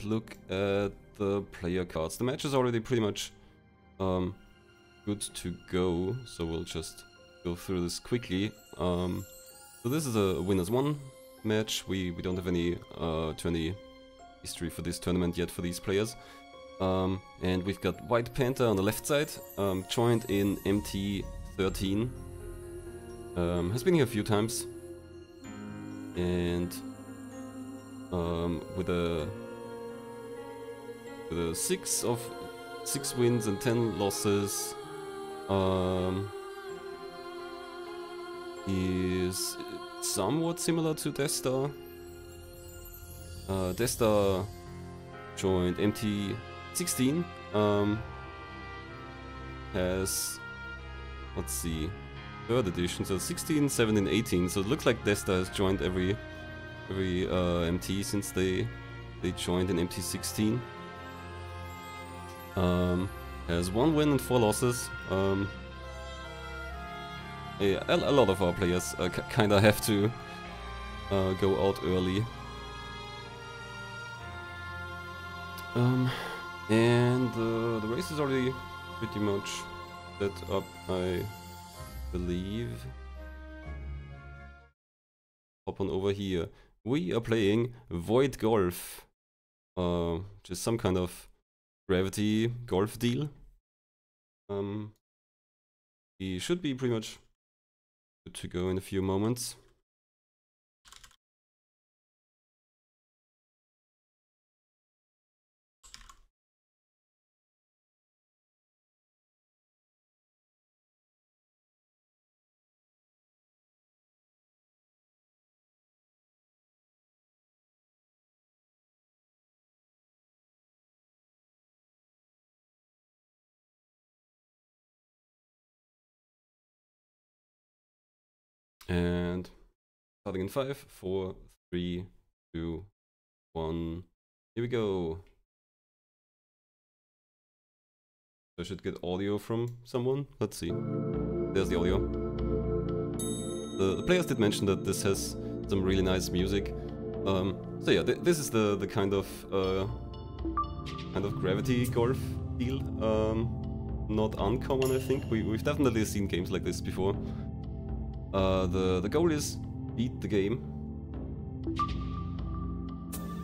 look at the player cards. The match is already pretty much good to go, so we'll just go through this quickly. So this is a winners one match. We don't have any tourney history for this tournament yet for these players. And we've got WhytePanther on the left side, joined in MT13. Has been here a few times. And with a 6 wins and 10 losses, is somewhat similar to Desdar. Desdar joined MT16, has, let's see, 3rd edition, so 16, 17, 18, so it looks like Desdar has joined every MT since they joined in MT16. Has 1 win and 4 losses. Yeah, a lot of our players kinda have to go out early. And the race is already pretty much set up, I believe. Hop on over here. We are playing Void Golf, which is some kind of gravity golf deal. We should be pretty much good to go in a few moments. And starting in 5, 4, 3, 2, 1. Here we go. I should get audio from someone. Let's see. There's the audio. The players did mention that this has some really nice music. So yeah, this is the kind of gravity golf deal. Not uncommon, I think. We've definitely seen games like this before. The goal is beat the game,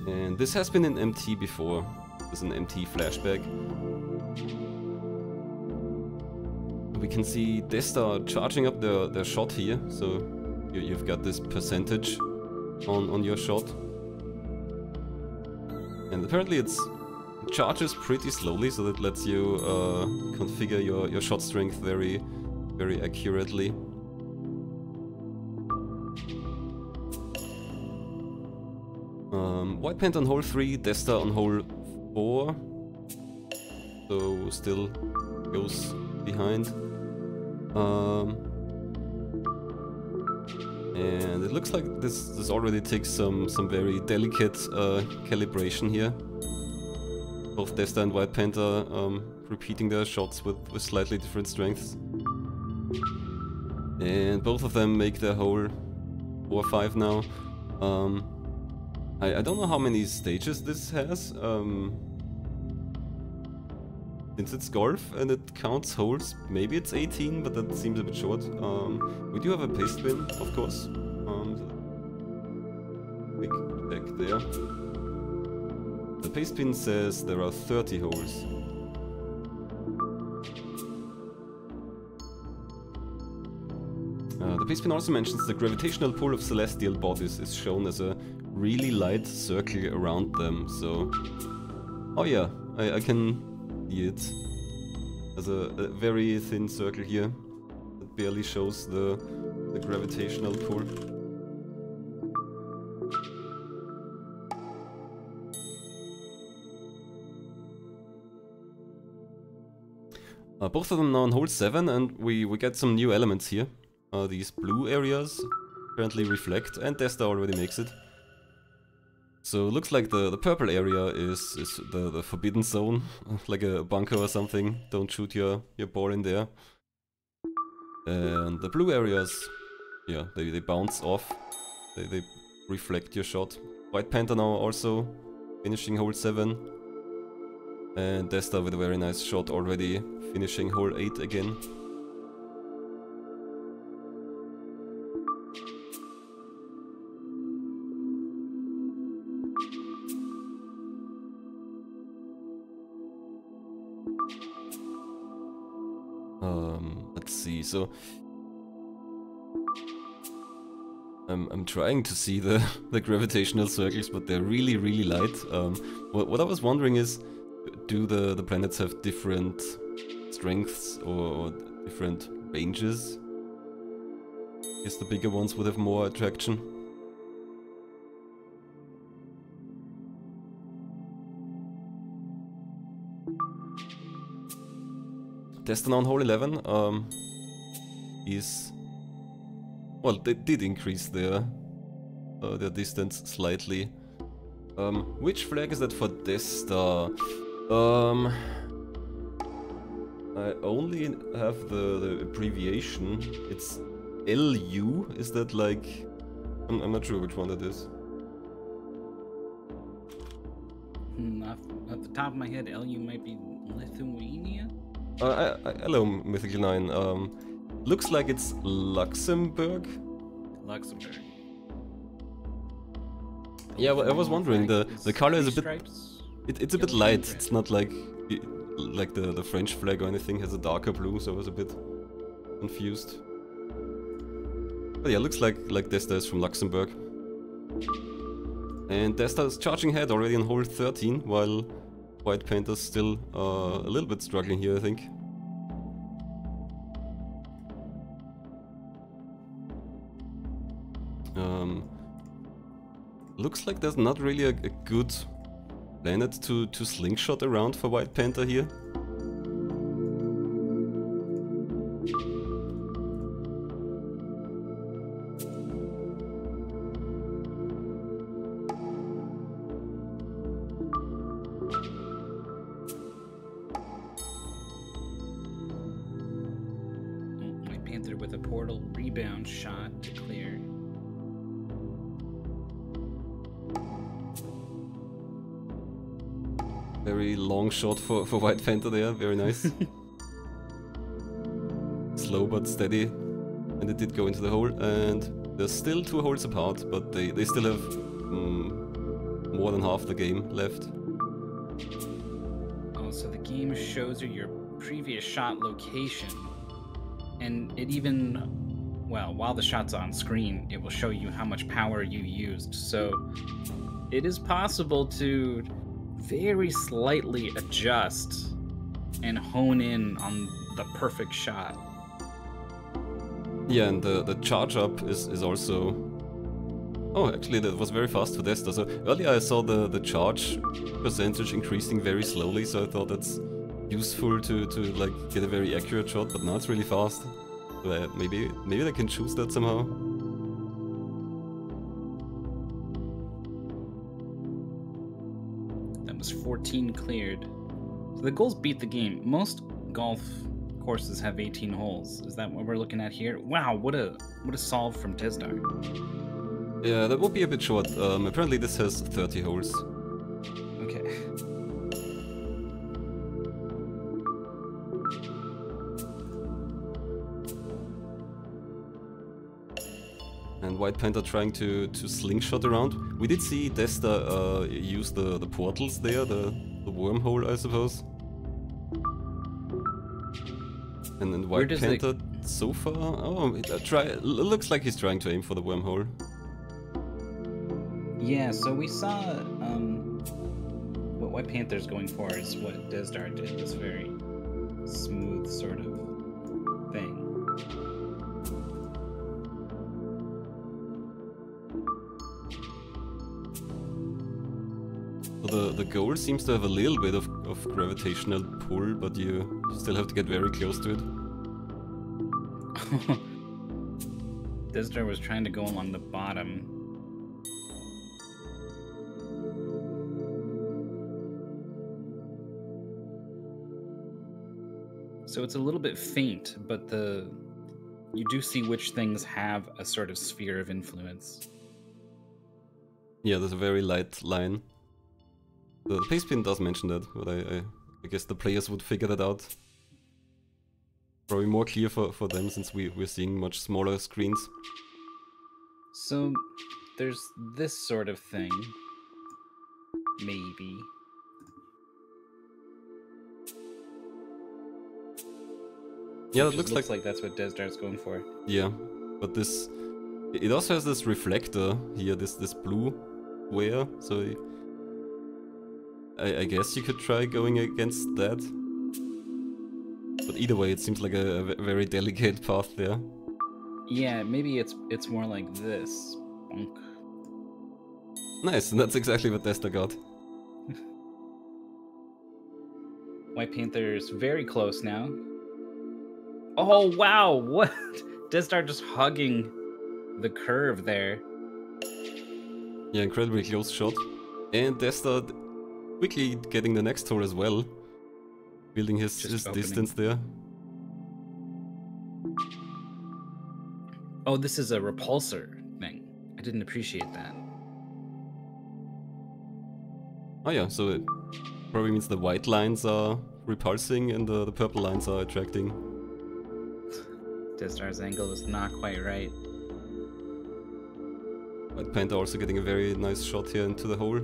and this has been in MT before. This is an MT flashback. We can see Desdar charging up their shot here, so you've got this percentage on your shot, and apparently it charges pretty slowly, so that lets you configure your shot strength very accurately. WhytePanther on hole 3, Desdar on hole 4, so still goes behind. And it looks like this already takes some very delicate calibration here. Both Desdar and WhytePanther repeating their shots with slightly different strengths. And both of them make their hole 4 or 5 now. I don't know how many stages this has, since it's golf and it counts holes. Maybe it's 18, but that seems a bit short. We do have a paste bin, of course. Big check there. The paste bin says there are 30 holes. The paste bin also mentions the gravitational pull of celestial bodies is shown as a really light circle around them, so... Oh yeah, I can see it. There's a very thin circle here that barely shows the gravitational pull. Both of them now on hole 7, and we get some new elements here. These blue areas apparently reflect, and Desdar already makes it. So it looks like the purple area is the forbidden zone, like a bunker or something. Don't shoot your ball in there. And the blue areas, yeah, they bounce off. They reflect your shot. WhytePanther now also finishing hole 7. And Desdar with a very nice shot already, finishing hole 8 again. Let's see, so I'm trying to see the gravitational circles, but they're really, really light. What I was wondering is, do the planets have different strengths or different ranges? I guess the bigger ones would have more attraction. Desdar on hole 11 is... Well, they did increase their distance slightly. Which flag is that for Desdar? I only have the abbreviation. It's LU. Is that like... I'm not sure which one that is. Off the top of my head, LU might be Lithuania? Hello, Mythical 9. Looks like it's Luxembourg. Luxembourg. Yeah, well, I was wondering, the color is a bit... It's a bit light, it's not like the French flag or anything has a darker blue, so I was a bit confused. But yeah, looks like Desdar is from Luxembourg. And Desdar is charging ahead already on hole 13, while WhytePanther's still a little bit struggling here, I think. Looks like there's not really a good planet to slingshot around for WhytePanther here. WhytePanther with a portal rebound shot to clear. Very long shot for WhytePanther there, very nice. Slow but steady, and it did go into the hole, and there's still 2 holes apart, but they still have more than half the game left. Oh, so the game shows you your previous shot location, and it even, well, while the shot's on screen, it will show you how much power you used, so it is possible to very slightly adjust and hone in on the perfect shot. Yeah, and the charge up is also... Oh, actually that was very fast for Desdar. So earlier I saw the charge percentage increasing very slowly, so I thought that's useful to like get a very accurate shot, but now it's really fast. So maybe they can choose that somehow. That was 14 cleared. So the goals beat the game. Most golf courses have 18 holes. Is that what we're looking at here? Wow, what a solve from Desdar. Yeah, that would be a bit short. Apparently this has 30 holes. Okay. And WhytePanther trying to slingshot around. We did see Desdar use the portals there, the wormhole, I suppose. And then WhytePanther so far... Oh, looks like he's trying to aim for the wormhole. Yeah, so we saw what WhytePanther's going for is what Desdar did, this very smooth sort of thing. So the goal seems to have a little bit of gravitational pull, but you still have to get very close to it. Desdar was trying to go along the bottom. So it's a little bit faint, but you do see which things have a sort of sphere of influence. Yeah, there's a very light line. The paste pin does mention that, but I guess the players would figure that out. Probably more clear for them since we're seeing much smaller screens. So there's this sort of thing. Maybe. Yeah, that looks like that's what Desdar's going for. Yeah, but this... It also has this reflector here, this blue square, so... I guess you could try going against that. But either way, it seems like a very delicate path there. Yeah, maybe it's more like this. Bonk. Nice, and that's exactly what Desdar got. WhytePanther's very close now. Oh wow, what? Desdar just hugging the curve there. Yeah, incredibly close shot. And Desdar quickly getting the next hole as well. Building his distance there. Oh, this is a repulsor thing. I didn't appreciate that. Oh yeah, so it probably means the white lines are repulsing and the purple lines are attracting. Desdar's angle was not quite right. WhytePanther also getting a very nice shot here into the hole.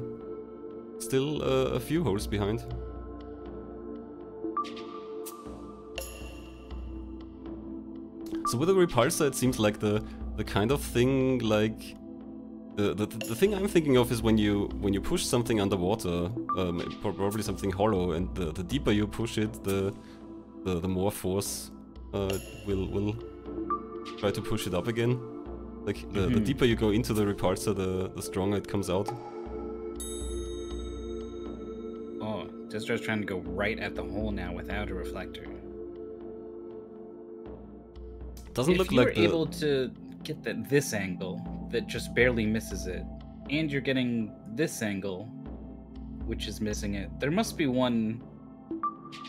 Still a few holes behind. So with the repulsor it seems like the kind of thing like... The thing I'm thinking of is when you push something underwater, probably something hollow, and the deeper you push it, the more force will try to push it up again. Like the deeper you go into the repulsor, the stronger it comes out. Oh, Desdar's trying to go right at the hole now without a reflector. Doesn't look like if you're able to get this angle that just barely misses it, and you're getting this angle, which is missing it, there must be one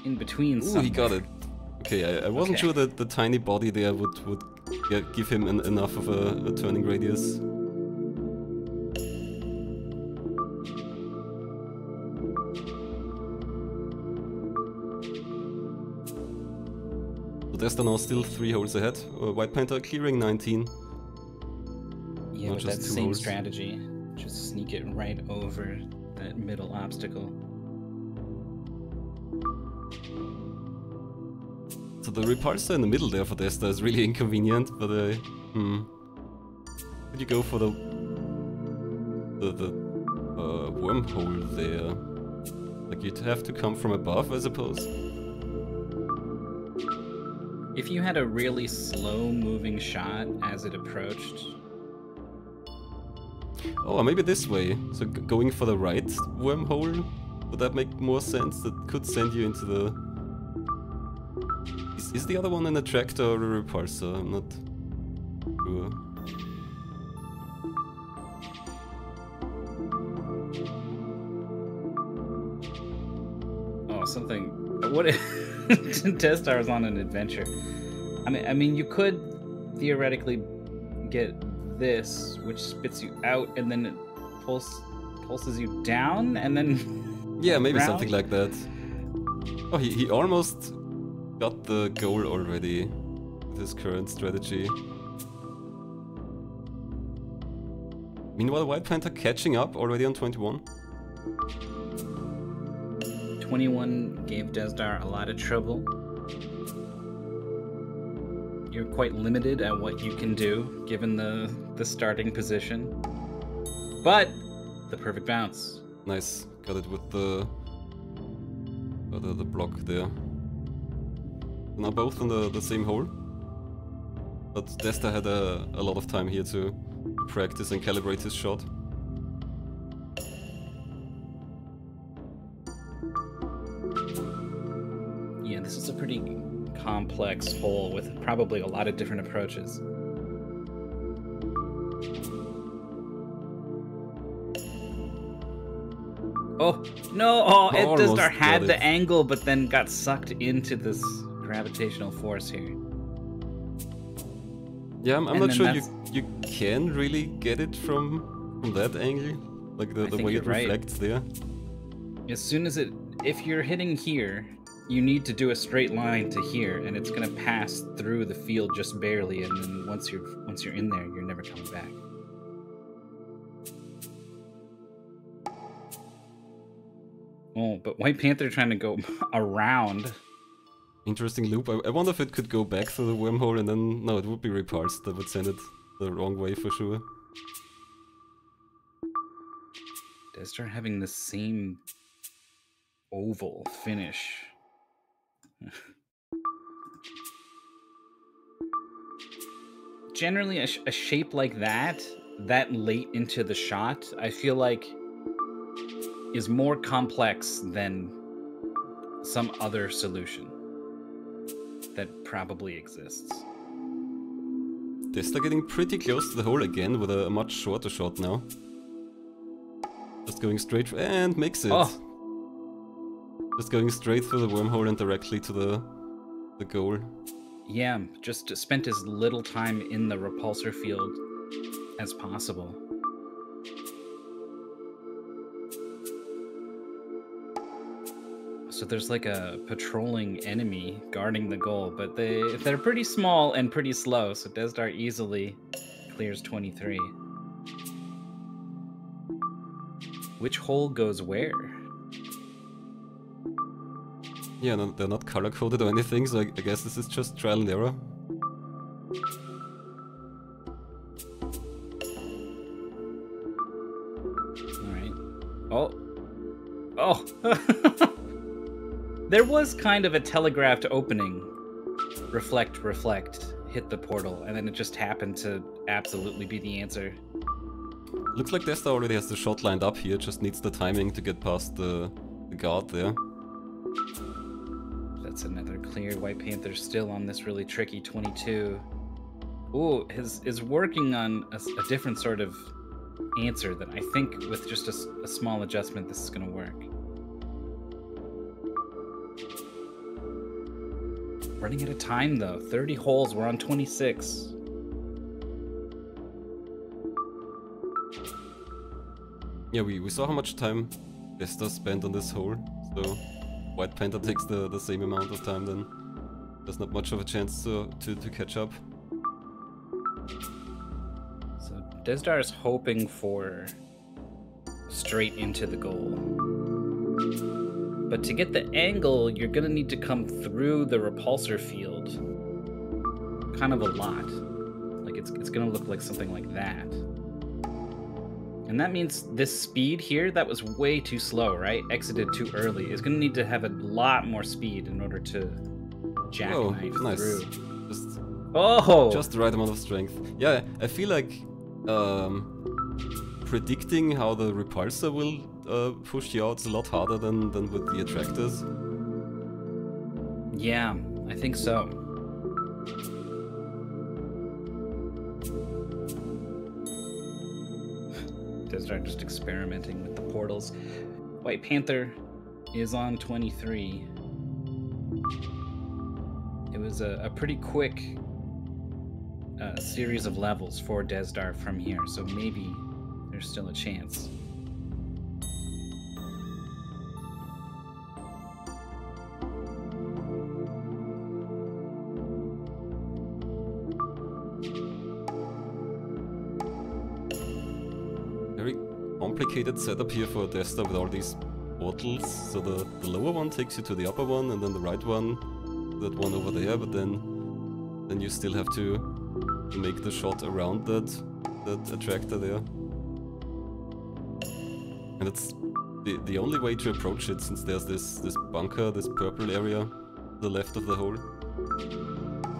in between. Ooh, he got it. Okay, I wasn't sure that the tiny body there would give him enough of a turning radius. So Desdar now still 3 holes ahead. WhytePanther clearing 19. Yeah, with that same strategy. Just sneak it right over that middle obstacle. So the repulsor in the middle there for Desdar is really inconvenient, but could you go for the wormhole there? Like you'd have to come from above, I suppose. If you had a really slow moving shot as it approached. Oh, maybe this way. So going for the right wormhole, would that make more sense? That could send you into the... Is the other one an attractor or a repulsor? I'm not sure. Oh, something... What if... Desdar is on an adventure. I mean, you could theoretically get this, which spits you out, and then it pulses you down, and then... Yeah, maybe round? something like that. Oh, he almost got the goal already with his current strategy. Meanwhile, WhytePanther catching up already on 21. 21 gave Desdar a lot of trouble. You're quite limited at what you can do, given the starting position. But, the perfect bounce. Nice, got it with the block there. Now both on the same hole. But Desdar had a lot of time here to practice and calibrate his shot. Yeah, this is a pretty complex hole with probably a lot of different approaches. Oh, no! Oh, Desdar had the angle, but then got sucked into this gravitational force here. Yeah, I'm not sure you can really get it from that angle, like the way it reflects there. As soon as if you're hitting here, you need to do a straight line to here, and it's gonna pass through the field just barely, and then once you're in there, you're never coming back. Oh, but WhytePanther trying to go around. Interesting loop. I wonder if it could go back through the wormhole and then... No, it would be repulsed. That would send it the wrong way for sure. Desdar having the same oval finish. Generally, a shape like that late into the shot, I feel like is more complex than some other solution that probably exists. Desdar getting pretty close to the hole again with a much shorter shot now. Just going straight and makes it. Oh. Just going straight through the wormhole and directly to the goal. Yeah, just spent as little time in the repulsor field as possible. So there's like a patrolling enemy guarding the goal, but they're pretty small and pretty slow, so Desdar easily clears 23. Which hole goes where? Yeah, no, they're not color-coded or anything, so I guess this is just trial and error. Alright. Oh! Oh! There was kind of a telegraphed opening. Reflect, reflect, hit the portal, and then it just happened to absolutely be the answer. Looks like Desdar already has the shot lined up here, just needs the timing to get past the guard there. That's another clear. WhytePanther still on this really tricky 22. Ooh, is working on a different sort of answer that I think with just a small adjustment this is going to work. Running out of time though. 30 holes, we're on 26. Yeah, we saw how much time Desdar spent on this hole, so WhytePanther takes the same amount of time, then there's not much of a chance to catch up. So Desdar is hoping for straight into the goal. But to get the angle, you're gonna need to come through the repulsor field. Kind of a lot. Like it's gonna look like something like that. And that means this speed here, that was way too slow, right? Exited too early. Is gonna need to have a lot more speed in order to jackknife nice. through. Just the right amount of strength. Yeah, I feel like predicting how the repulsor will push you out is a lot harder than with the attractors. Yeah, I think so. Desdar just experimenting with the portals. WhytePanther is on 23. It was a pretty quick series of levels for Desdar from here, so maybe there's still a chance. Very complicated setup here for Desdar with all these portals. So the lower one takes you to the upper one, and then the right one, that one over there, but then you still have to make the shot around that attractor there. And it's the only way to approach it, since there's this bunker, this purple area to the left of the hole.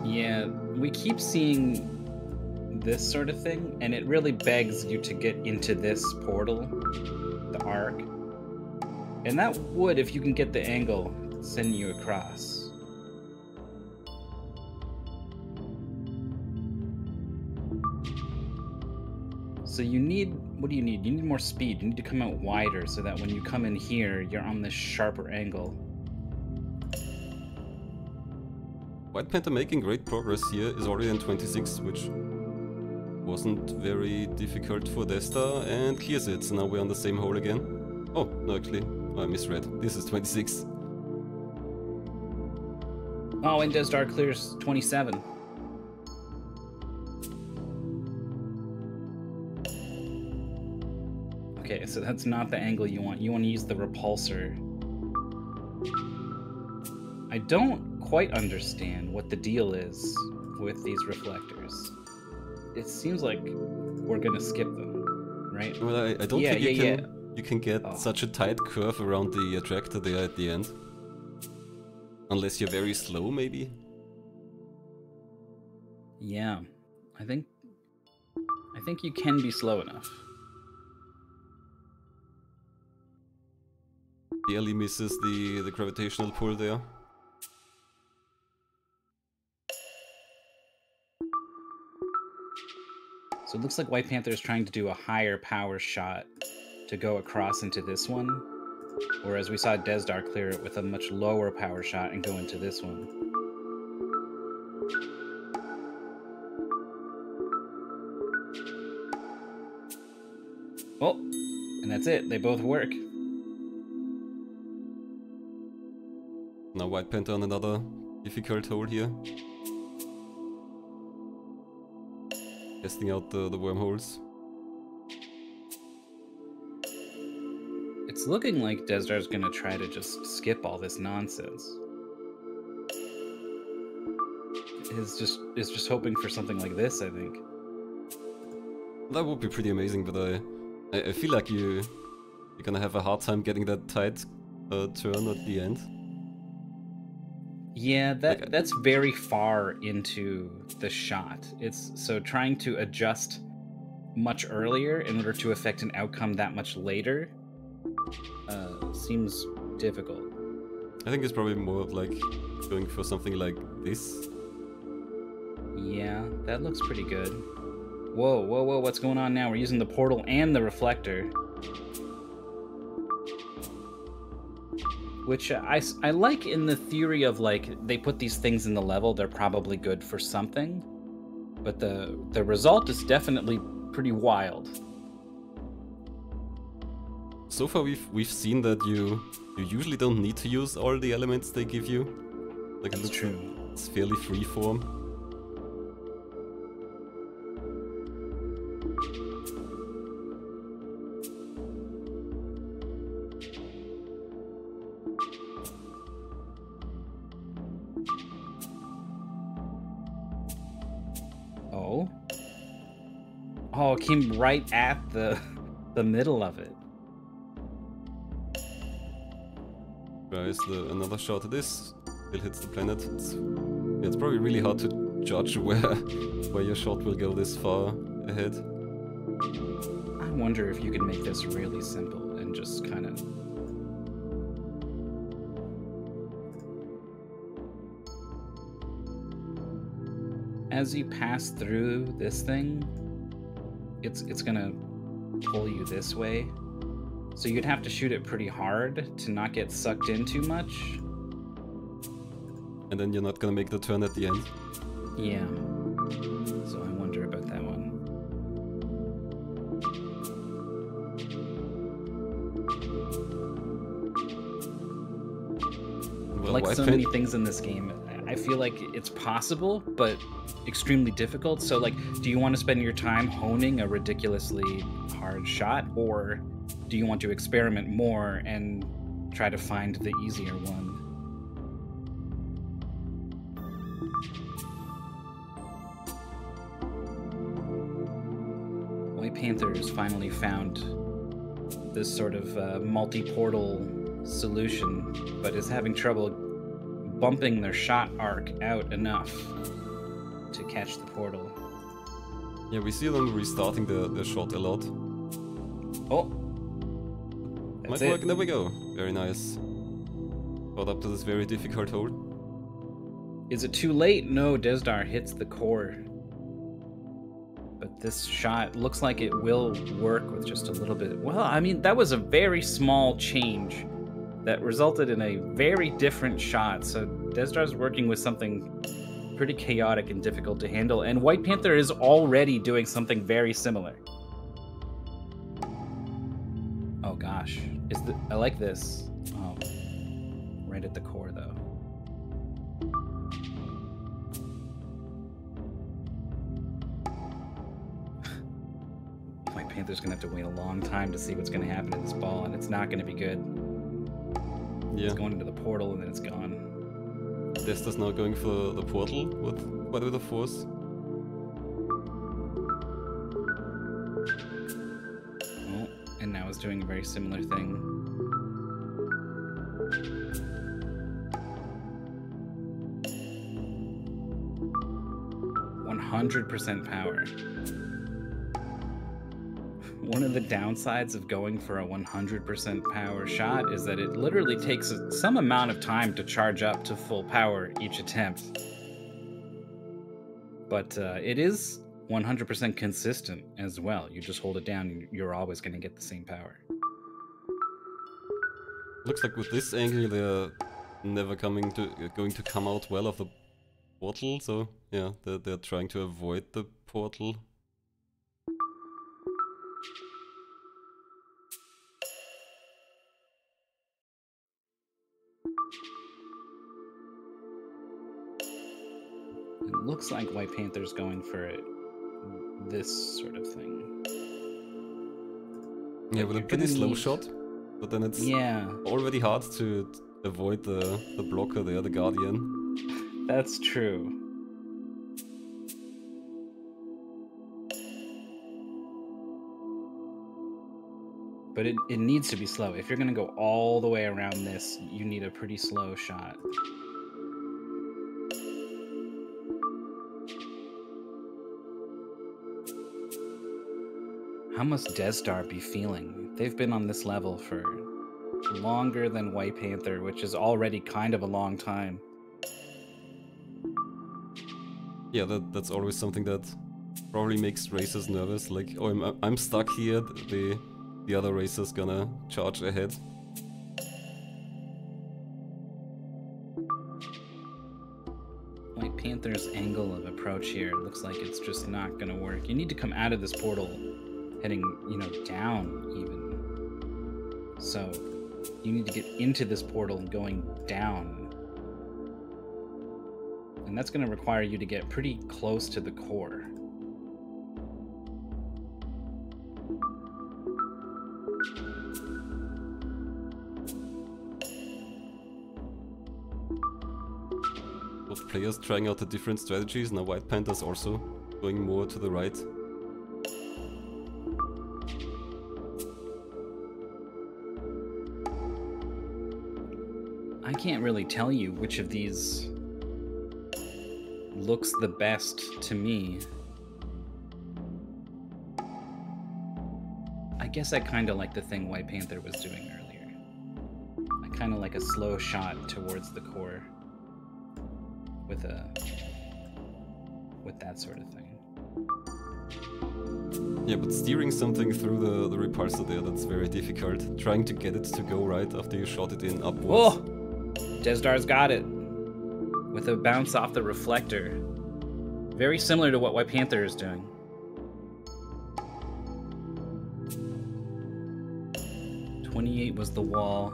Yeah, we keep seeing this sort of thing, and it really begs you to get into this portal, the arc. And that would, if you can get the angle, send you across. So you need, what do you need? You need more speed. You need to come out wider so that when you come in here, you're on this sharper angle. WhytePanther making great progress here, is already in 26, which wasn't very difficult for Desdar, and clears it. So now we're on the same hole again. Oh, no, actually, Oh, I misread. This is 26. Oh, and Desdar clears 27. Okay, so that's not the angle you want. You want to use the repulsor. I don't quite understand what the deal is with these reflectors. It seems like we're gonna skip them, right? Well, I don't think you can get such a tight curve around the attractor there at the end. Unless you're very slow, maybe? Yeah, I think you can be slow enough. Barely misses the gravitational pull there. So it looks like WhytePanther is trying to do a higher power shot to go across into this one, whereas we saw Desdar clear it with a much lower power shot and go into this one. Oh, and that's it. They both work. Now WhytePanther on another difficult hole here. Testing out the wormholes. It's looking like Desdar's gonna try to just skip all this nonsense. Is just hoping for something like this, I think. That would be pretty amazing, but I feel like you're gonna have a hard time getting that tight turn at the end. Yeah, that's very far into the shot. It's so trying to adjust much earlier in order to affect an outcome that much later seems difficult. I think it's probably more of like going for something like this. Yeah, that looks pretty good. Whoa, whoa, whoa, what's going on now? We're using the portal and the reflector. Which I like in the theory of, like, they put these things in the level, they're probably good for something. But the result is definitely pretty wild. So far we've seen that you usually don't need to use all the elements they give you. Like, That's true. It's fairly freeform. Oh, it came right at the middle of it. Guys, another shot at this. Still hits the planet. It's probably really hard to judge where your shot will go this far ahead. I wonder if you can make this really simple and just kind of... As you pass through this thing, it's gonna pull you this way. So you'd have to shoot it pretty hard to not get sucked in too much. And then you're not gonna make the turn at the end. Yeah. So I wonder about that one. Well, like so many things in this game, I feel like it's possible, but extremely difficult. So, like, do you want to spend your time honing a ridiculously hard shot, or do you want to experiment more and try to find the easier one? WhytePanther's finally found this sort of multi-portal solution, but is having trouble bumping their shot arc out enough to catch the portal. Yeah, we see them restarting the shot a lot. Oh! Might work, there we go. Very nice. Got up to this very difficult hole. Is it too late? No, Desdar hits the core. But this shot looks like it will work with just a little bit. Well, I mean, that was a very small change that resulted in a very different shot. So Desdar's working with something pretty chaotic and difficult to handle, and WhytePanther is already doing something very similar. Oh gosh. I like this. Oh, right at the core though. WhytePanther's gonna have to wait a long time to see what's gonna happen to this ball, and it's not gonna be good. Yeah. It's going into the portal and then it's gone. Desdar's now going for the portal with quite a bit of force. Oh, and now it's doing a very similar thing. 100% power. One of the downsides of going for a 100% power shot is that it literally takes some amount of time to charge up to full power each attempt. But it is 100% consistent as well. You just hold it down and you're always going to get the same power. Looks like with this angle they're never going to come out well of the portal, so yeah, they're trying to avoid the portal. It looks like WhytePanther's going for this sort of thing. Yeah, with a pretty slow shot, but then it's already hard to avoid the blocker there, the Guardian. That's true. But it needs to be slow. If you're going to go all the way around this, you need a pretty slow shot. How must Desdar be feeling? They've been on this level for longer than WhytePanther, which is already kind of a long time. Yeah, that's always something that probably makes racers nervous. Like, oh, I'm stuck here. The other racer's gonna charge ahead. WhytePanther's angle of approach here looks like it's just not gonna work. You need to come out of this portal heading, down even. So you need to get into this portal and going down. And that's going to require you to get pretty close to the core. Both players trying out the different strategies. Now WhytePanther's also going more to the right. I can't really tell you which of these looks the best to me. I guess I kind of like the thing WhytePanther was doing earlier. I kind of like a slow shot towards the core with that sort of thing. Yeah, but steering something through the repulsor there, that's very difficult. Trying to get it to go right after you shot it in upwards. Oh! Desdar's got it. With a bounce off the reflector. Very similar to what WhytePanther is doing. .28 was the wall.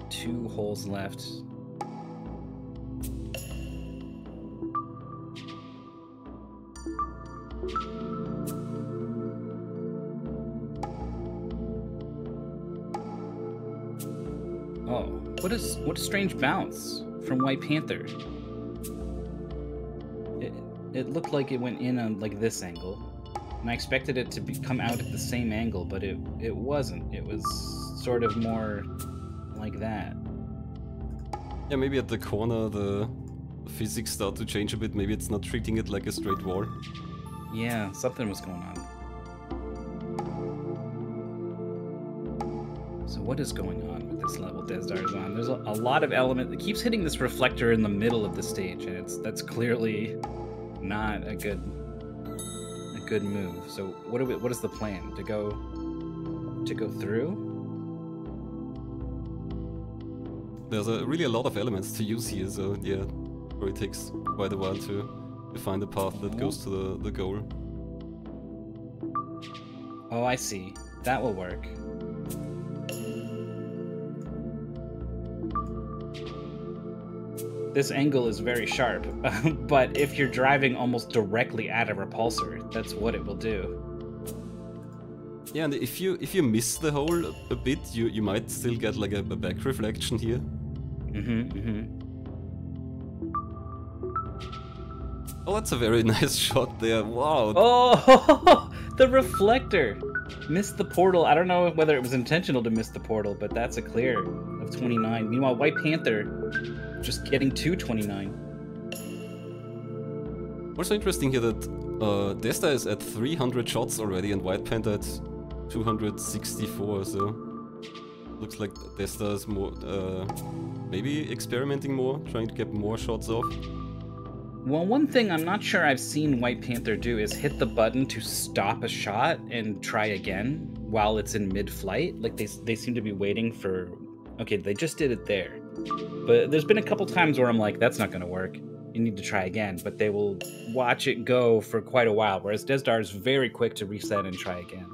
2 holes left. Oh, what a strange bounce from WhytePanther. It looked like it went in on like this angle, and I expected it to come out at the same angle, but it wasn't. It was sort of more like that. Yeah, maybe at the corner the physics start to change a bit. Maybe it's not treating it like a straight wall. Yeah, something was going on. So what is going on with this level Desdar is on? There's a lot of element that keeps hitting this reflector in the middle of the stage, and that's clearly not a good move. So what is the plan? To go through? There's really a lot of elements to use here, so yeah, probably takes quite a while to find a path that goes to the goal. Oh, I see. That will work. This angle is very sharp, but if you're driving almost directly at a repulsor, that's what it will do. Yeah, and if you miss the hole a bit, you might still get like a back reflection here. Oh, that's a very nice shot there. Wow. Oh, the reflector! Missed the portal. I don't know whether it was intentional to miss the portal, but that's a clear of 29. Meanwhile, WhytePanther just getting to 29. Also interesting here that Desdar is at 300 shots already and WhytePanther at 264, so looks like Desdar is more, maybe experimenting more, trying to get more shots off. Well, one thing I'm not sure I've seen WhytePanther do is hit the button to stop a shot and try again while it's in mid-flight. Like they seem to be waiting for... Okay, they just did it there. But there's been a couple times where I'm like, that's not going to work. You need to try again. But they will watch it go for quite a while, whereas Desdar is very quick to reset and try again.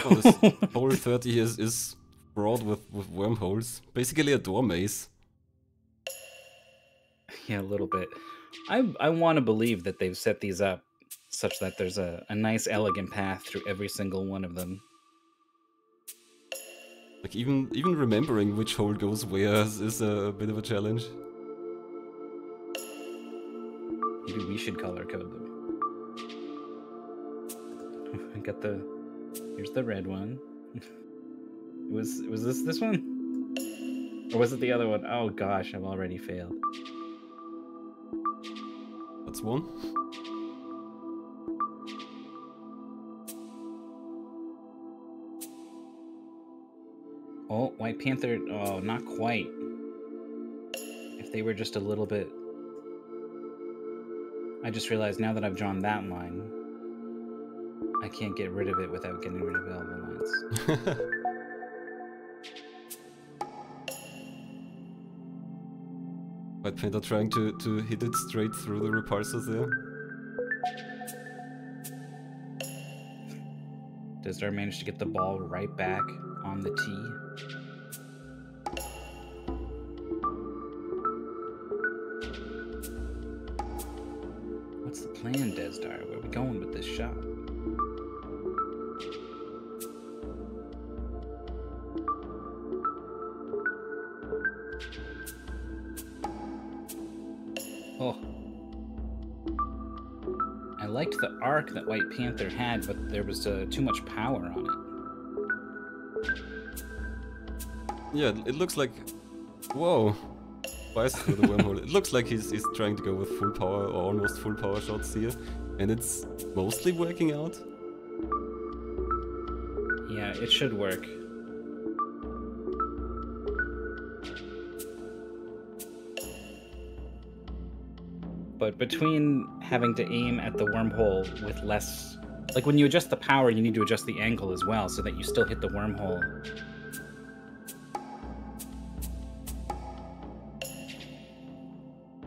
Oh, this hole 30 is broad with wormholes. Basically a door maze. Yeah, a little bit. I want to believe that they've set these up such that there's a nice, elegant path through every single one of them. Like even remembering which hole goes where is a bit of a challenge. Maybe we should color code them. I got the... Here's the red one. Was this one? Or was it the other one? Oh gosh, I've already failed. That's one. Oh, WhytePanther, oh, not quite. If they were just a little bit... I just realized now that I've drawn that line, I can't get rid of it without getting rid of all the lines. WhytePanther trying to hit it straight through the repulsors there. Desdar managed to get the ball right back on the tee. What's the plan, Desdar? Where are we going with this shot? Oh. I liked the arc that WhytePanther had, but there was too much power on it. Yeah, it looks like... Whoa! Twice through the wormhole. It looks like he's trying to go with full power or almost full power shots here. And it's mostly working out. Yeah, it should work. But between having to aim at the wormhole with less... Like, when you adjust the power, you need to adjust the angle as well, so that you still hit the wormhole.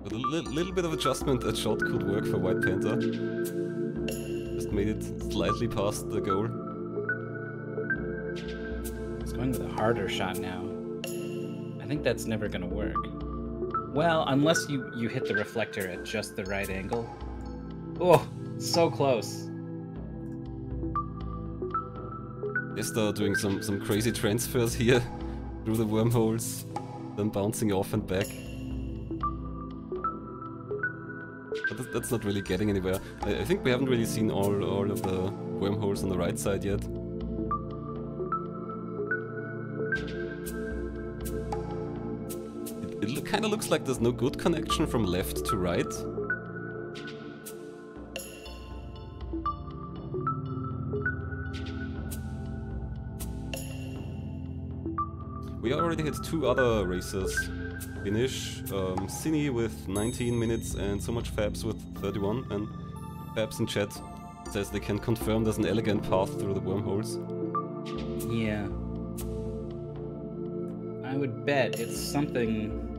With a little bit of adjustment, that shot could work for WhytePanther. Just made it slightly past the goal. He's going with a harder shot now. I think that's never going to work. Well, unless you hit the reflector at just the right angle. Oh, so close. Desdar doing some crazy transfers here through the wormholes, then bouncing off and back. But that's not really getting anywhere. I think we haven't really seen all of the wormholes on the right side yet. It kind of looks like there's no good connection from left to right. We already had two other racers finish. Cine with 19 minutes and so much Fabs with 31. And Fabs in chat says they can confirm there's an elegant path through the wormholes. Yeah. I would bet it's something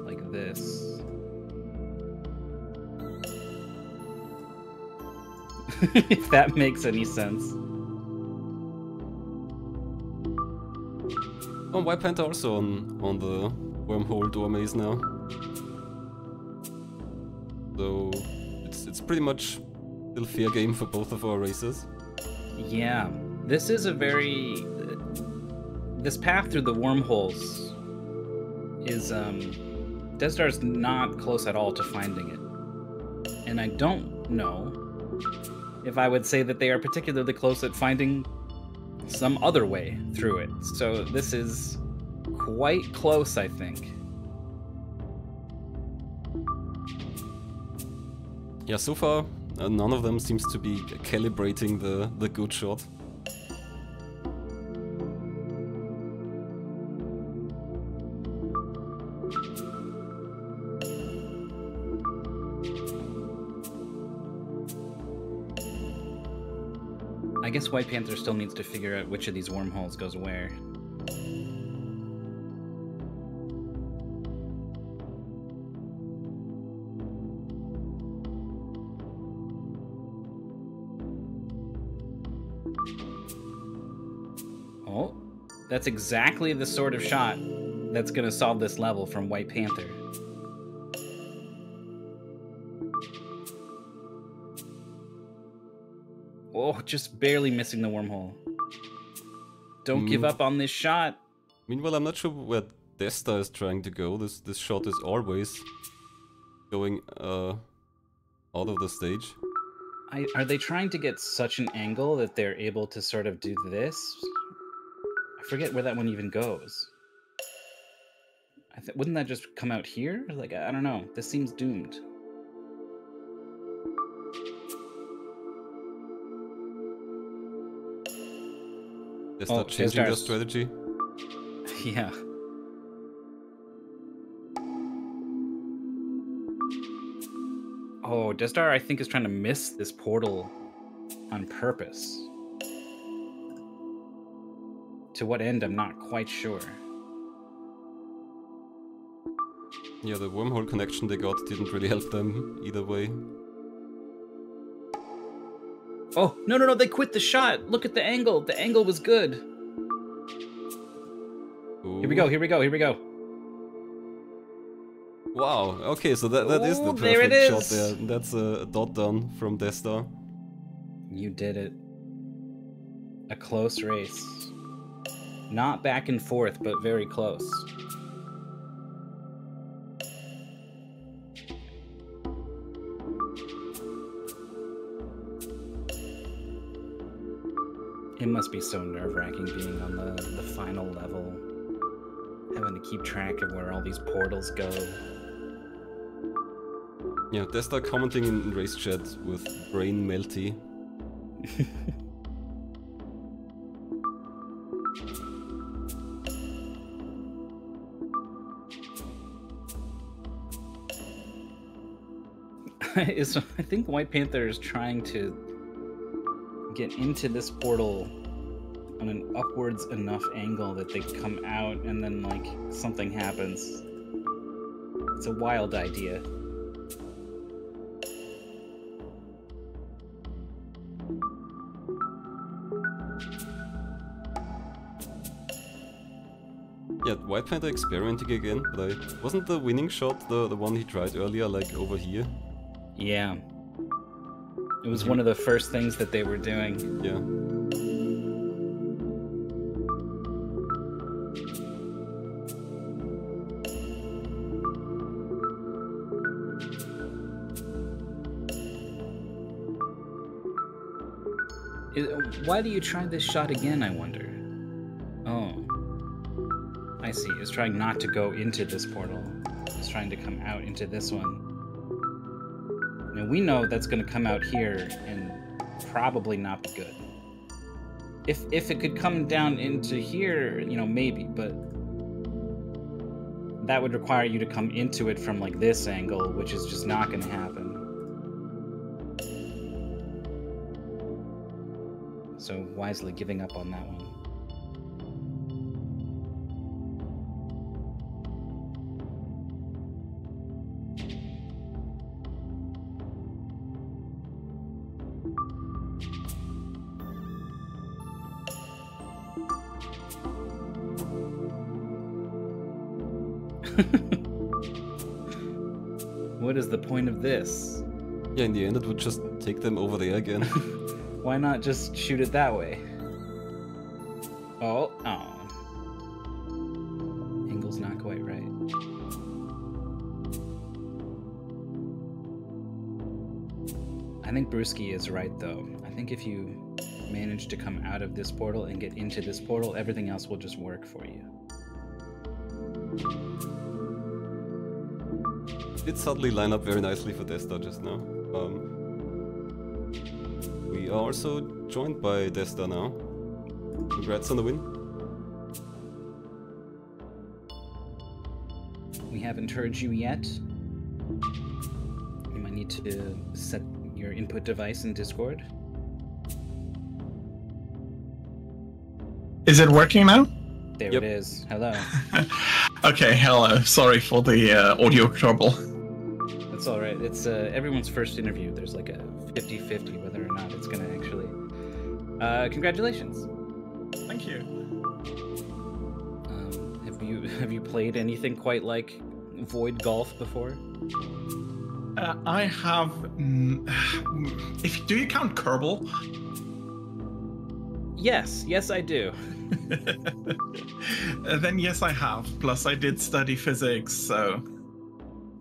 like this. If that makes any sense. Oh, WhytePanther also on the wormhole door maze now. So it's pretty much still fair game for both of our races. Yeah, this is a very... this path through the wormholes is, Desdar's not close at all to finding it. And I don't know if I would say that they are particularly close at finding some other way through it. So this is quite close, I think. Yeah, so far none of them seems to be calibrating the good shot. I guess WhytePanther still needs to figure out which of these wormholes goes where. Oh, that's exactly the sort of shot that's gonna solve this level from WhytePanther. Oh, just barely missing the wormhole. Don't give up on this shot. Meanwhile, I'm not sure where Desdar is trying to go. This shot is always going out of the stage. Are they trying to get such an angle that they're able to sort of do this? I forget where that one even goes. Wouldn't that just come out here? Like, I don't know. This seems doomed. Desdar changing their strategy. Yeah. Oh, Desdar, I think, is trying to miss this portal on purpose. To what end, I'm not quite sure. Yeah, the wormhole connection they got didn't really help them either way. Oh, no, they quit the shot. Look at the angle. The angle was good. Ooh. Here we go. Wow, okay, so that is the there it perfect shot is. there. That's a dot down from Desdar. You did it. A close race. Not back and forth, but very close. It must be so nerve-wracking being on the final level. Having to keep track of where all these portals go. Yeah, Desdar commenting in race chat with brain melty. I think WhytePanther is trying to get into this portal on an upwards enough angle that they come out and then, like, something happens. It's a wild idea. Yeah, WhytePanther experimenting again, but wasn't the winning shot the one he tried earlier, like over here? Yeah. It was one of the first things that they were doing. Yeah. Why do you try this shot again, I wonder? Oh. I see. It's trying not to go into this portal. It's trying to come out into this one. Now we know that's going to come out here and probably not be good. If it could come down into here, you know, maybe, but that would require you to come into it from, like, this angle, which is just not going to happen. So wisely giving up on that one. What is the point of this? Yeah, in the end, it would just take them over there again. Why not just shoot it that way? Oh. Angle's not quite right. I think Brewski is right, though. I think if you manage to come out of this portal and get into this portal, everything else will just work for you. It suddenly line up very nicely for Desdar just now. We are also joined by Desdar now. Congrats on the win. We haven't heard you yet. You might need to set your input device in Discord. Is it working now? There Yep. it is. Hello. Okay, hello. Sorry for the audio trouble. That's all right. It's everyone's first interview. There's like a 50-50 whether or not it's gonna actually. Congratulations. Thank you. Have you played anything quite like Void Golf before? I have. Do you count Kerbal? Yes, I do. Then yes, I have. Plus, I did study physics, so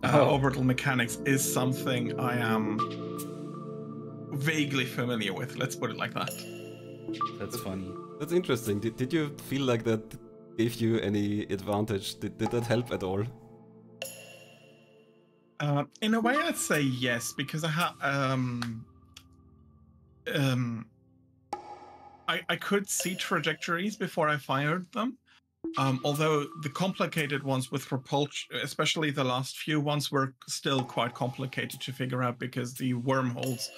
orbital mechanics is something I am vaguely familiar with. Let's put it like that. That's funny. That's interesting. Did you feel like that gave you any advantage? Did that help at all? In a way, I'd say yes, because I could see trajectories before I fired them. Although the complicated ones with propulsion, especially the last few ones, were still quite complicated to figure out because the wormholes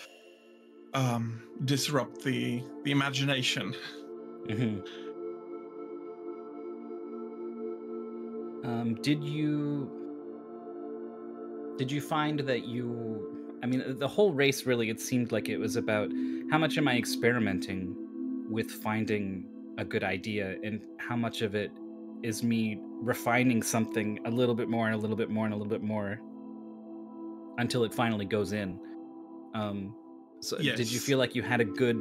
disrupt the imagination. Mm-hmm. Did you find that I mean, the whole race really, it seemed like it was about how much am I experimenting with finding a good idea and how much of it is me refining something a little bit more and a little bit more and a little bit more until it finally goes in. So Yes. Did you feel like you had a good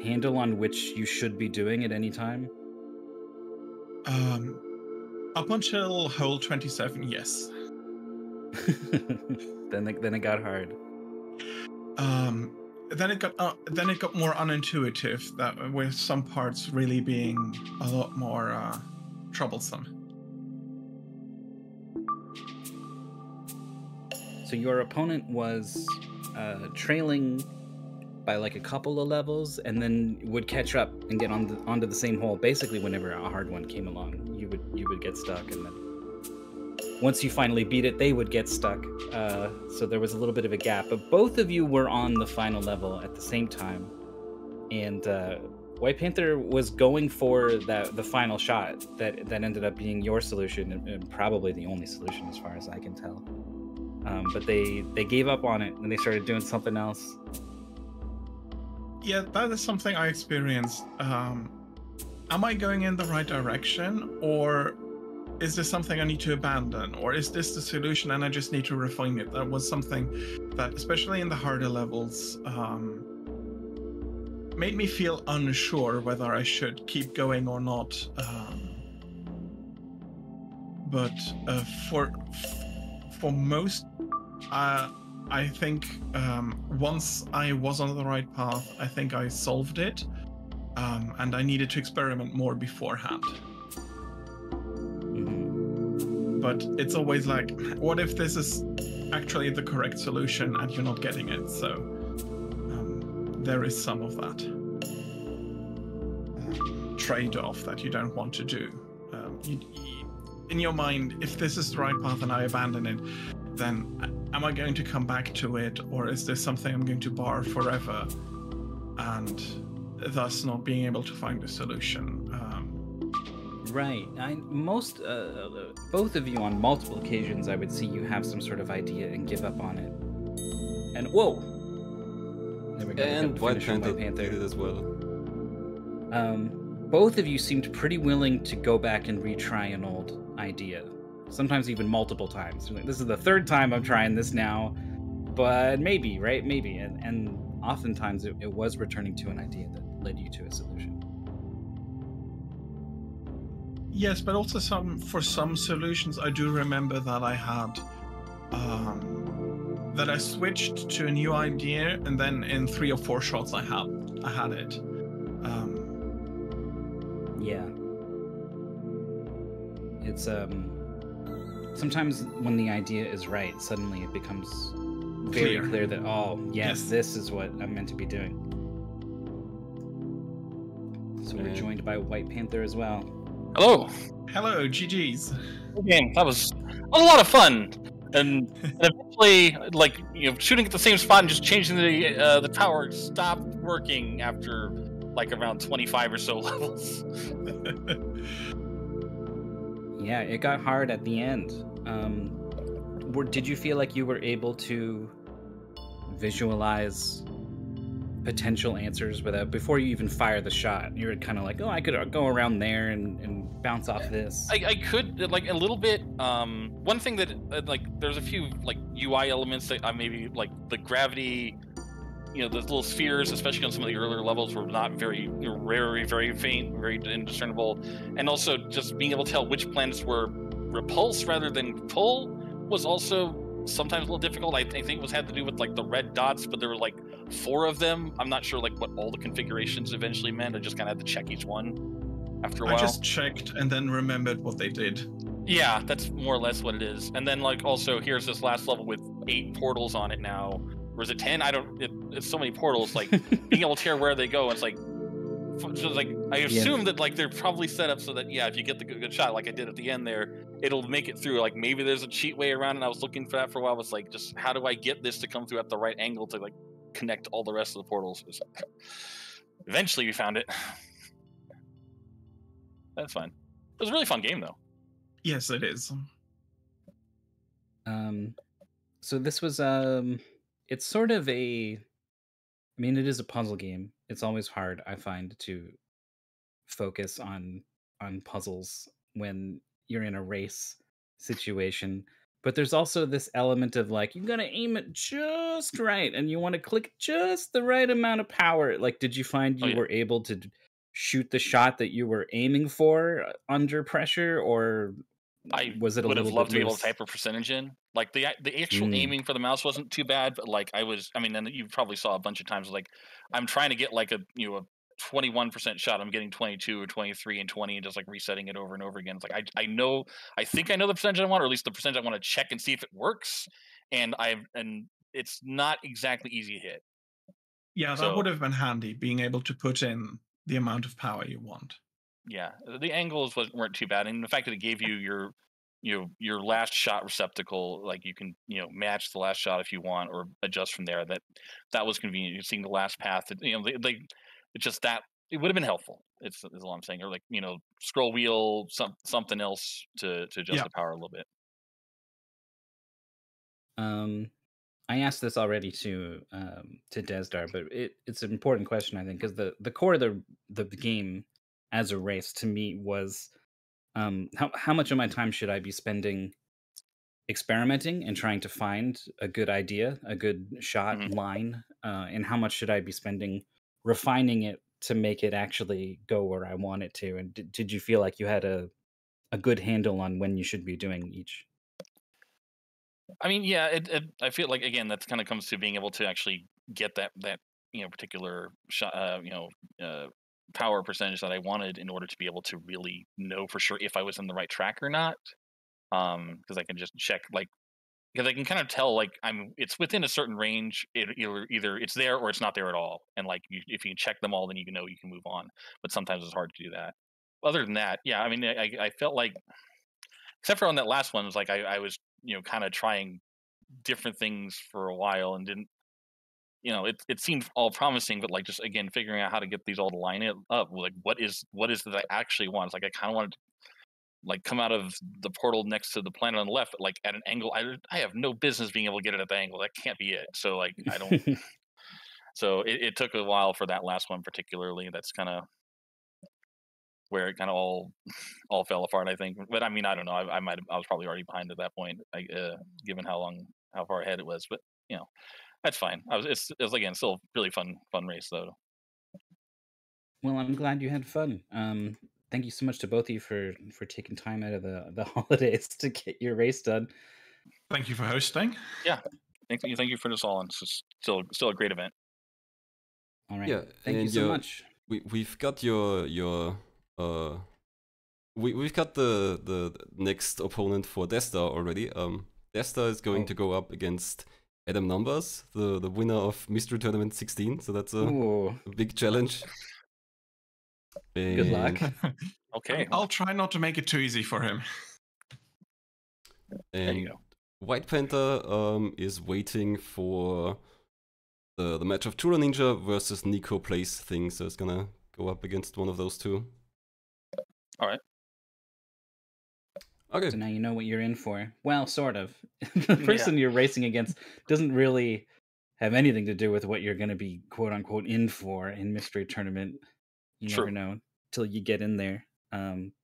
handle on which you should be doing at any time? Up until hole 27, yes. Then it got hard. Then it got more unintuitive, that with some parts really being a lot more troublesome. So your opponent was trailing by like a couple of levels, and then would catch up and get onto the same hole. Basically, whenever a hard one came along, you would get stuck, and then once you finally beat it, they would get stuck. So there was a little bit of a gap. But both of you were on the final level at the same time, and WhytePanther was going for the final shot that ended up being your solution, and probably the only solution as far as I can tell. But they gave up on it and they started doing something else. Yeah, that is something I experienced. Am I going in the right direction, or is this something I need to abandon, or is this the solution and I just need to refine it? That was something that, especially in the harder levels, made me feel unsure whether I should keep going or not. But for most, I think once I was on the right path, I think I solved it, and I needed to experiment more beforehand. But it's always like, what if this is actually the correct solution and you're not getting it? So there is some of that trade-off that you don't want to do. In your mind, if this is the right path and I abandon it, then am I going to come back to it, or is this something I'm going to bar forever and thus not being able to find a solution? Right. Both of you on multiple occasions, I would see you have some sort of idea and give up on it. And whoa! There we go. And WhytePanther did it as well. Both of you seemed pretty willing to go back and retry an old idea. sometimes even multiple times. You're like, this is the third time I'm trying this now, but maybe, right? Maybe. And oftentimes it was returning to an idea that led you to a solution. Yes, but also for some solutions, I do remember that I had that I switched to a new idea, and then in 3 or 4 shots I had it. Yeah. It's sometimes when the idea is right, suddenly it becomes very clear that, oh yes, this is what I'm meant to be doing. So we're joined by WhytePanther as well. Hello. Hello, GG's. Good game. That was a lot of fun, and eventually, like, you know, shooting at the same spot and just changing the tower stopped working after like around 25 or so levels. Yeah, it got hard at the end. Did you feel like you were able to visualize potential answers before you even fire the shot? You were kind of like, oh, I could go around there and bounce off this. I could, like, a little bit. One thing that like, there's a few like UI elements that I maybe like the gravity. You know, those little spheres, especially on some of the earlier levels, were not very, very faint, very indiscernible. And also just being able to tell which planets were repulse rather than pull was also sometimes a little difficult. I think it had to do with like the red dots, but there were like 4 of them. I'm not sure like what all the configurations eventually meant. I just kind of had to check each one after a while. I just checked and then remembered what they did. Yeah, that's more or less what it is. And then like also here's this last level with 8 portals on it now. Or is it 10? It's so many portals, like being able to hear where they go. It's like, I assume that like they're probably set up so that, yeah, if you get the good shot, like I did at the end there, it'll make it through. Like maybe there's a cheat way around, and I was looking for that for a while. It's like, just how do I get this to come through at the right angle to like connect all the rest of the portals? Eventually we found it. That's fine. It was a really fun game though. Yes, it is. So this was it's sort of it is a puzzle game. It's always hard, I find, to focus on puzzles when you're in a race situation. But there's also this element of like, you gotta aim it just right, and you want to click just the right amount of power. Like, did you find you were able to shoot the shot that you were aiming for under pressure, or was it a little bit loose? I would have loved to be able to type a percentage in. Like the actual aiming for the mouse wasn't too bad, but like and you probably saw a bunch of times like I'm trying to get like a 21% shot. I'm getting 22 or 23 and 20 and just like resetting it over and over again. It's like I think I know the percentage I want, or at least the percentage I want to check and see if it works. And it's not exactly easy to hit. Yeah, that would have been handy, being able to put in the amount of power you want. Yeah, the angles weren't too bad, and the fact that it gave you your last shot receptacle, like you can match the last shot if you want, or adjust from there. That was convenient. You're seeing the last path. It's just that it would have been helpful. Is all I'm saying. Or like scroll wheel something else to adjust the power a little bit. I asked this already to Desdar, but it's an important question, I think, because the core of the game as a race to me was how much of my time should I be spending experimenting and trying to find a good idea, a good shot line, and how much should I be spending refining it to make it actually go where I want it to? And did you feel like you had a good handle on when you should be doing each? I mean, yeah, I feel like, again, that kind of comes to being able to actually get that particular shot, power percentage that I wanted in order to be able to really know for sure if I was in the right track or not. Because I can just check, like, because I can kind of tell, like, it's within a certain range. Either it's there or it's not there at all. And like, if you can check them all, then you can move on. But sometimes it's hard to do that. Other than that, yeah, I mean, I felt like, except for on that last one, it was like I was kind of trying different things for a while and didn't. It seemed all promising, but like, just again figuring out how to get these all to line it up. Like, what is it that I actually want? It's like I kind of wanted to like come out of the portal next to the planet on the left, but like at an angle I have no business being able to get it at the angle. That can't be it. So like I don't. So it took a while for that last one particularly. That's kind of where it kind of all fell apart. I think, but I mean, I don't know. I was probably already behind at that point, given how far ahead it was. But you know, that's fine. It's again still a really fun race though. Well, I'm glad you had fun. Thank you so much to both of you for taking time out of the holidays to get your race done. Thank you for hosting. Yeah, thank you for this all, and it's still a great event. All right. Yeah, Thank you and so much. We've got your we've got the next opponent for Desdar already. Desdar is going to go up against Adam Numbers, the winner of Mystery Tournament 16. So that's a big challenge. Good luck. Okay, I'll try not to make it too easy for him. And there you go. WhytePanther is waiting for the match of Churro Ninja versus Nico Place thing, so it's gonna go up against one of those two. All right. Okay. So now you know what you're in for. Well, sort of. The person you're racing against doesn't really have anything to do with what you're going to be quote unquote in for in Mystery Tournament. You never know till you get in there.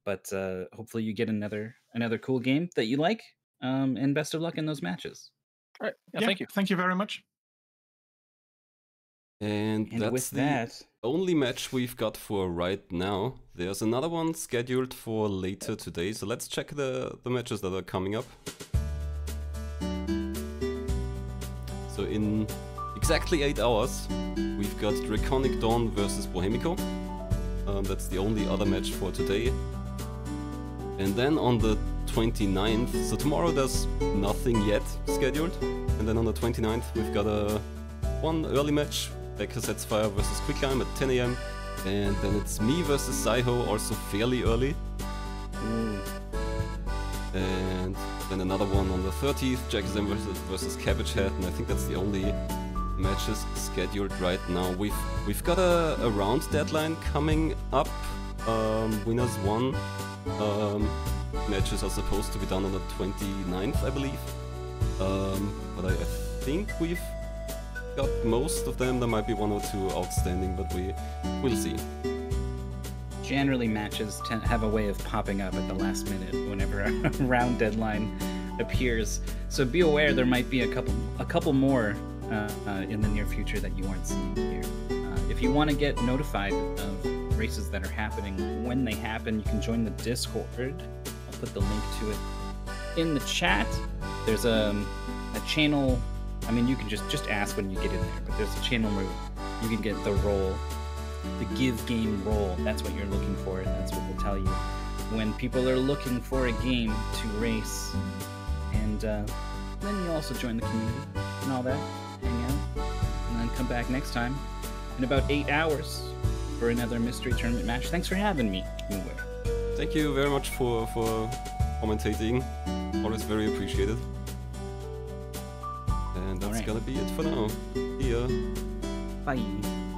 But hopefully you get another cool game that you like. And best of luck in those matches. All right. Yeah, thank you. Thank you very much. And that's with the only match we've got for right now. There's another one scheduled for later today, so let's check the matches that are coming up. So in exactly 8 hours, we've got Draconic Dawn versus Bohemico. That's the only other match for today. And then on the 29th, so tomorrow there's nothing yet scheduled. And then on the 29th, we've got one early match. Becker Sets Fire versus Quicklime at 10 AM, and then it's me versus Saiho, also fairly early. And then another one on the 30th, Jackson versus Cabbage Head, and I think that's the only matches scheduled right now. We've got a round deadline coming up. Winners 1 matches are supposed to be done on the 29th, I believe. But I think we've got most of them. There might be 1 or 2 outstanding, but we'll see. Generally, matches have a way of popping up at the last minute whenever a round deadline appears. So be aware there might be a couple more in the near future that you aren't seeing here. If you want to get notified of races that are happening when they happen, you can join the Discord. I'll put the link to it in the chat. There's a channel. I mean, you can just ask when you get in there, but there's a channel where you can get the role, the give game role. That's what you're looking for, and that's what will tell you when people are looking for a game to race. And then you also join the community and all that, hang out, and then come back next time in about 8 hours for another Mystery Tournament match. Thanks for having me, Moonware. Thank you very much for commentating. Always very appreciated. And that's gonna be it for now. See ya. Bye.